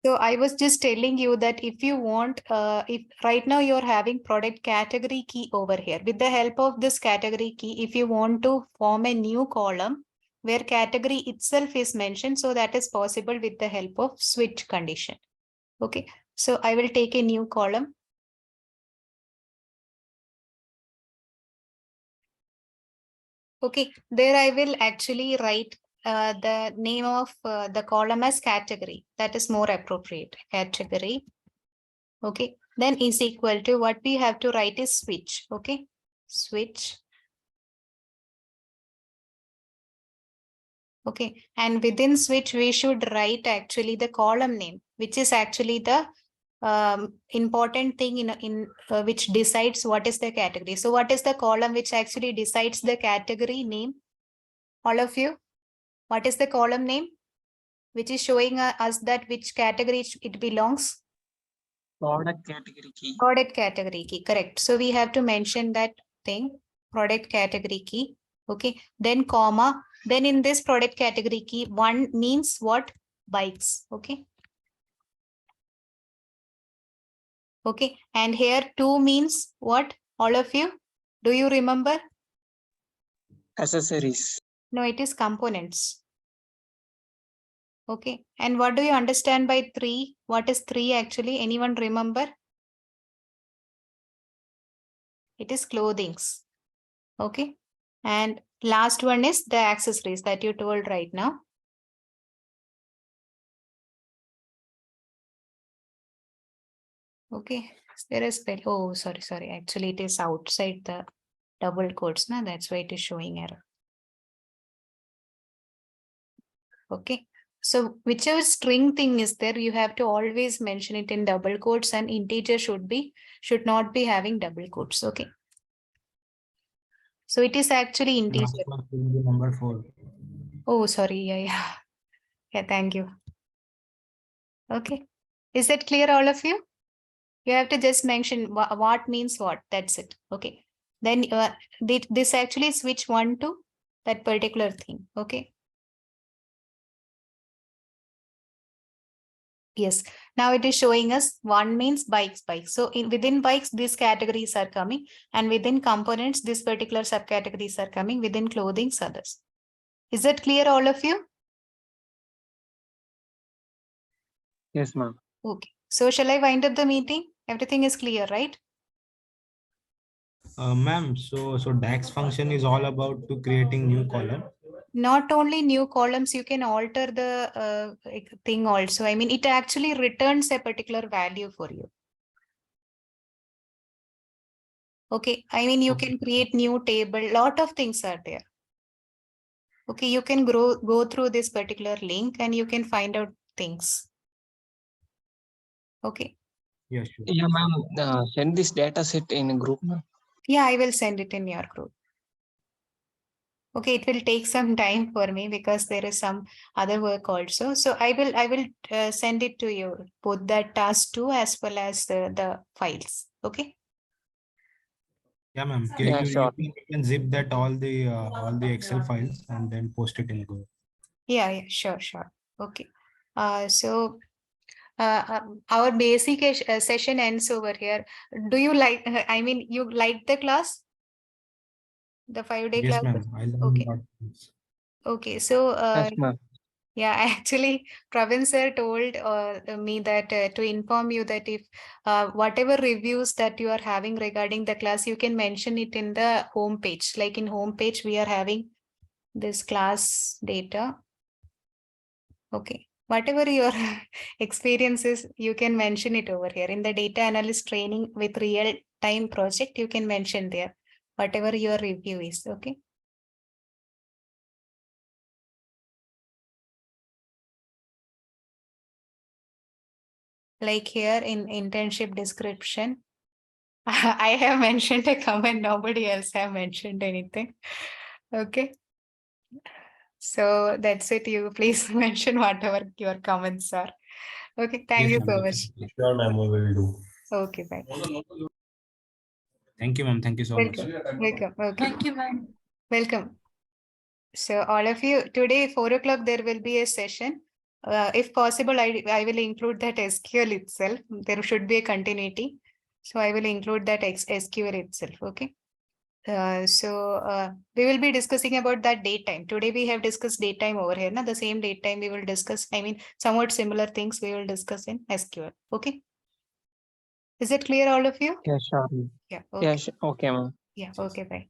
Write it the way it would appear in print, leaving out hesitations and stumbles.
So I was just telling you that if you want, if right now you're having product category key over here, with the help of this category key, if you want to form a new column where category itself is mentioned, so that is possible with the help of switch condition. Okay, so I will take a new column. Okay, there I will actually write the name of the column as category. That is more appropriate, category. Okay, then is equal to what we have to write is switch. Okay, switch. Okay, and within switch we should write actually the column name, which is actually the important thing in which decides what is the category. So what is the column which actually decides the category name? All of you, what is the column name which is showing us that which category it belongs? Product category key. Product category key, correct. So we have to mention that thing, product category key. Okay, then comma, then in this product category key, one means what? Bikes. Okay. Okay, and here two means what? All of you, do you remember? Accessories. No, it is components. Okay, and what do you understand by three? What is three actually? Anyone remember? It is clothings. Okay, and last one is the accessories that you told right now. Okay, there is, oh, sorry. Actually, it is outside the double quotes. Now that's why it is showing error. Okay, so whichever string thing is there, you have to always mention it in double quotes, and integer should not be having double quotes. Okay. So it is actually integer. Number 4. Oh, sorry. Yeah. Yeah, thank you. Okay. Is that clear, all of you? You have to just mention what means what. That's it. Okay. Then this actually switch one to that particular thing. Okay. Yes. Now it is showing us one means bikes. So within bikes, these categories are coming, and within components, these particular subcategories are coming. Within clothing, others. Is that clear, all of you? Yes, ma'am. Okay. So shall I wind up the meeting? Everything is clear, right? Ma'am, so DAX function is all about to creating new column. Not only new columns, you can alter the thing also. I mean, it actually returns a particular value for you. Okay. I mean, you can create new table. Lot of things are there. Okay. You can go through this particular link and you can find out things. Okay. Yeah, sure. Yeah, ma'am. Send this data set in a group, ma'am. Yeah, I will send it in your group. Okay, it will take some time for me because there is some other work also. So I will send it to you, both that task too, as well as the files. Okay. Yeah, ma'am. Yeah, sure. You can zip that all the Excel files and then post it in Google. Yeah, sure. Okay. So our basic session ends over here. Do you like, I mean, you like the class? The 5-day Yes, class? ma'am. I learned Okay. a lot of things. Okay. So Yes, ma'am. yeah, actually, Pravin sir told me that to inform you that if whatever reviews that you are having regarding the class, you can mention it in the home page. Like in home page, we are having this class data. Okay. Whatever your experiences, you can mention it over here. In the data analyst training with real time project, you can mention there whatever your review is. Okay. Like here in internship description, I have mentioned a comment, nobody else have mentioned anything. Okay. So that's it. You please mention whatever your comments are. Okay. Thank you so much. Sure, ma'am. We will do. Okay, bye. Thank you, ma'am. Thank you so much. Welcome. Okay. Thank you, ma'am. Welcome. So all of you, today 4 o'clock there will be a session. If possible, I will include that SQL itself. There should be a continuity. So I will include that SQL itself. Okay. We will be discussing about that date time. Today we have discussed date time over here. The same date time we will discuss. I mean, somewhat similar things we will discuss in SQL. Okay. Is it clear, all of you? Yeah, sure. Ma'am. Yeah. Yeah, Okay. okay, ma'am. Yeah. Okay. Bye.